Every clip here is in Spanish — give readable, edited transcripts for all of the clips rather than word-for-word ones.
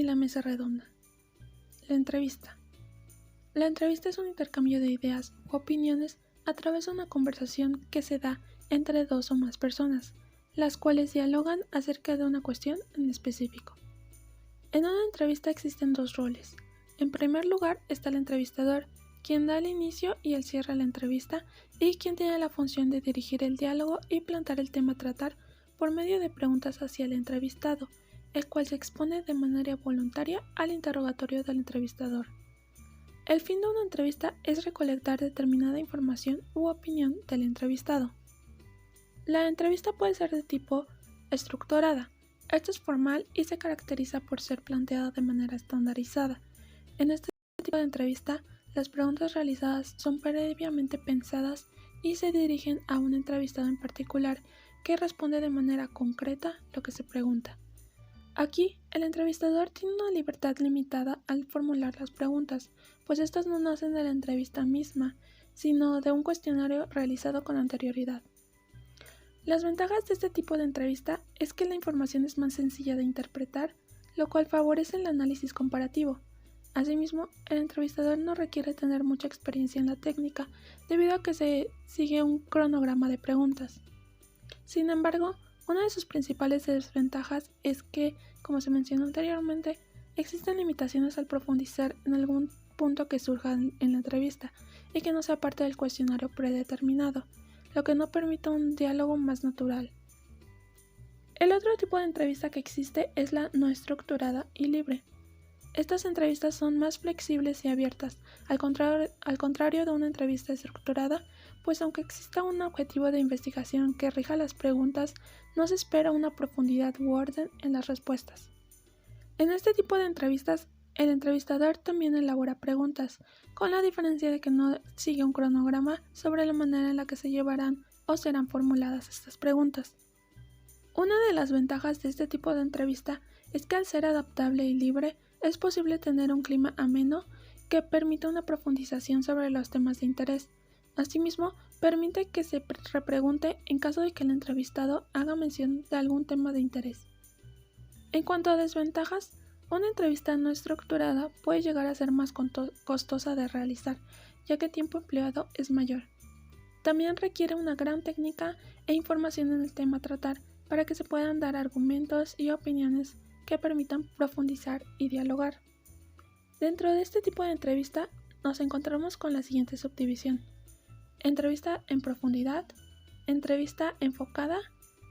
la mesa redonda. La entrevista. La entrevista es un intercambio de ideas u opiniones a través de una conversación que se da entre dos o más personas, las cuales dialogan acerca de una cuestión en específico. En una entrevista existen dos roles. En primer lugar está el entrevistador, quien da el inicio y el cierre a la entrevista y quien tiene la función de dirigir el diálogo y plantear el tema a tratar por medio de preguntas hacia el entrevistado, el cual se expone de manera voluntaria al interrogatorio del entrevistador. El fin de una entrevista es recolectar determinada información u opinión del entrevistado. La entrevista puede ser de tipo estructurada. Esto es formal y se caracteriza por ser planteada de manera estandarizada. En este tipo de entrevista, las preguntas realizadas son previamente pensadas y se dirigen a un entrevistado en particular que responde de manera concreta lo que se pregunta. Aquí, el entrevistador tiene una libertad limitada al formular las preguntas, pues estas no nacen de la entrevista misma, sino de un cuestionario realizado con anterioridad. Las ventajas de este tipo de entrevista es que la información es más sencilla de interpretar, lo cual favorece el análisis comparativo. Asimismo, el entrevistador no requiere tener mucha experiencia en la técnica, debido a que se sigue un cronograma de preguntas. Sin embargo, una de sus principales desventajas es que, como se mencionó anteriormente, existen limitaciones al profundizar en algún punto que surja en la entrevista y que no sea parte del cuestionario predeterminado, lo que no permite un diálogo más natural. El otro tipo de entrevista que existe es la no estructurada y libre. Estas entrevistas son más flexibles y abiertas, al contrario de una entrevista estructurada, pues aunque exista un objetivo de investigación que rija las preguntas, no se espera una profundidad u orden en las respuestas. En este tipo de entrevistas, el entrevistador también elabora preguntas, con la diferencia de que no sigue un cronograma sobre la manera en la que se llevarán o serán formuladas estas preguntas. Una de las ventajas de este tipo de entrevista es que al ser adaptable y libre, es posible tener un clima ameno que permita una profundización sobre los temas de interés. Asimismo, permite que se repregunte en caso de que el entrevistado haga mención de algún tema de interés. En cuanto a desventajas, una entrevista no estructurada puede llegar a ser más costosa de realizar, ya que el tiempo empleado es mayor. También requiere una gran técnica e información en el tema a tratar para que se puedan dar argumentos y opiniones que permitan profundizar y dialogar. Dentro de este tipo de entrevista nos encontramos con la siguiente subdivisión: entrevista en profundidad, entrevista enfocada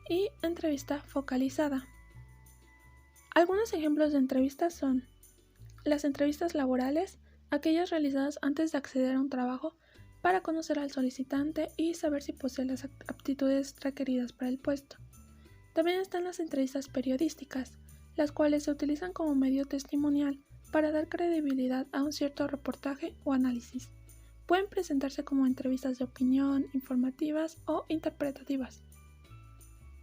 y entrevista focalizada. Algunos ejemplos de entrevistas son las entrevistas laborales, aquellas realizadas antes de acceder a un trabajo para conocer al solicitante y saber si posee las aptitudes requeridas para el puesto. También están las entrevistas periodísticas, las cuales se utilizan como medio testimonial para dar credibilidad a un cierto reportaje o análisis. Pueden presentarse como entrevistas de opinión, informativas o interpretativas.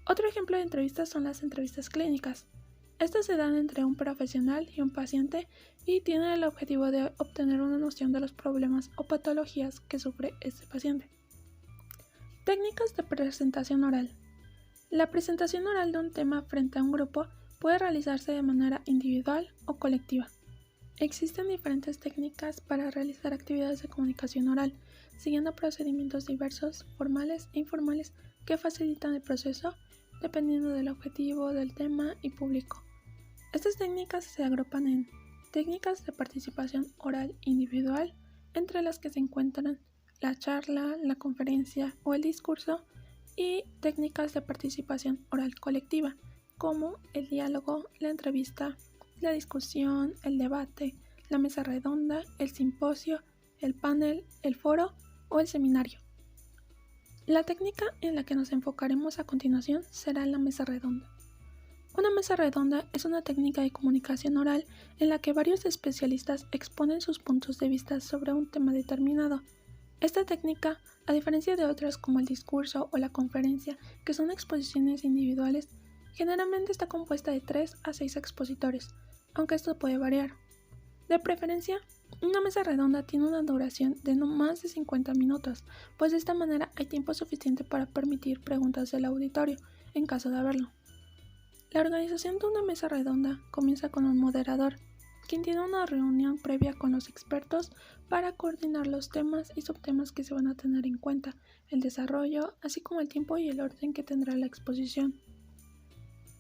Otro ejemplo de entrevistas son las entrevistas clínicas. Estas se dan entre un profesional y un paciente y tienen el objetivo de obtener una noción de los problemas o patologías que sufre este paciente. Técnicas de presentación oral. La presentación oral de un tema frente a un grupo puede realizarse de manera individual o colectiva. Existen diferentes técnicas para realizar actividades de comunicación oral, siguiendo procedimientos diversos, formales e informales, que facilitan el proceso dependiendo del objetivo, del tema y público. Estas técnicas se agrupan en técnicas de participación oral individual, entre las que se encuentran la charla, la conferencia o el discurso, y técnicas de participación oral colectiva, como el diálogo, la entrevista, la discusión, el debate, la mesa redonda, el simposio, el panel, el foro o el seminario. La técnica en la que nos enfocaremos a continuación será la mesa redonda. Una mesa redonda es una técnica de comunicación oral en la que varios especialistas exponen sus puntos de vista sobre un tema determinado. Esta técnica, a diferencia de otras como el discurso o la conferencia, que son exposiciones individuales, generalmente está compuesta de 3 a 6 expositores, aunque esto puede variar. De preferencia, una mesa redonda tiene una duración de no más de 50 minutos, pues de esta manera hay tiempo suficiente para permitir preguntas del auditorio, en caso de haberlo. La organización de una mesa redonda comienza con un moderador, quien tiene una reunión previa con los expertos para coordinar los temas y subtemas que se van a tener en cuenta, el desarrollo, así como el tiempo y el orden que tendrá la exposición.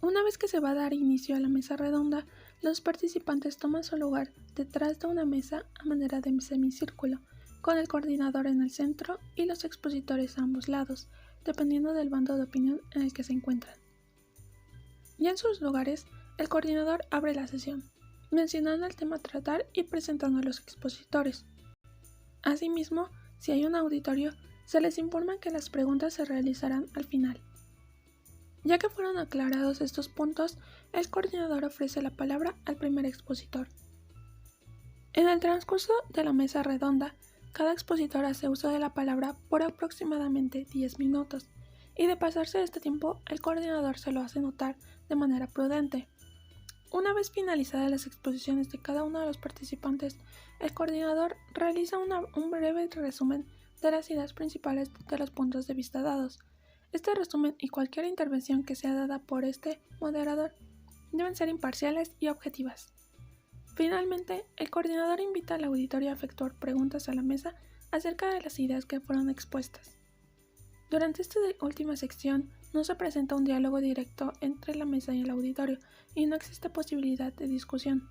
Una vez que se va a dar inicio a la mesa redonda, los participantes toman su lugar detrás de una mesa a manera de semicírculo, con el coordinador en el centro y los expositores a ambos lados, dependiendo del bando de opinión en el que se encuentran. Ya en sus lugares, el coordinador abre la sesión, mencionando el tema a tratar y presentando a los expositores. Asimismo, si hay un auditorio, se les informa que las preguntas se realizarán al final. Ya que fueron aclarados estos puntos, el coordinador ofrece la palabra al primer expositor. En el transcurso de la mesa redonda, cada expositor hace uso de la palabra por aproximadamente 10 minutos, y de pasarse de este tiempo, el coordinador se lo hace notar de manera prudente. Una vez finalizadas las exposiciones de cada uno de los participantes, el coordinador realiza un breve resumen de las ideas principales de los puntos de vista dados. Este resumen y cualquier intervención que sea dada por este moderador deben ser imparciales y objetivas. Finalmente, el coordinador invita al auditorio a efectuar preguntas a la mesa acerca de las ideas que fueron expuestas. Durante esta última sección no se presenta un diálogo directo entre la mesa y el auditorio y no existe posibilidad de discusión.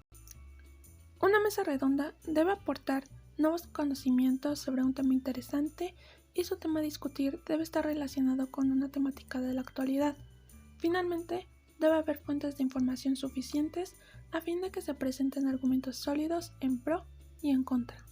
Una mesa redonda debe aportar nuevos conocimientos sobre un tema interesante y su tema a discutir debe estar relacionado con una temática de la actualidad. Finalmente, debe haber fuentes de información suficientes a fin de que se presenten argumentos sólidos en pro y en contra.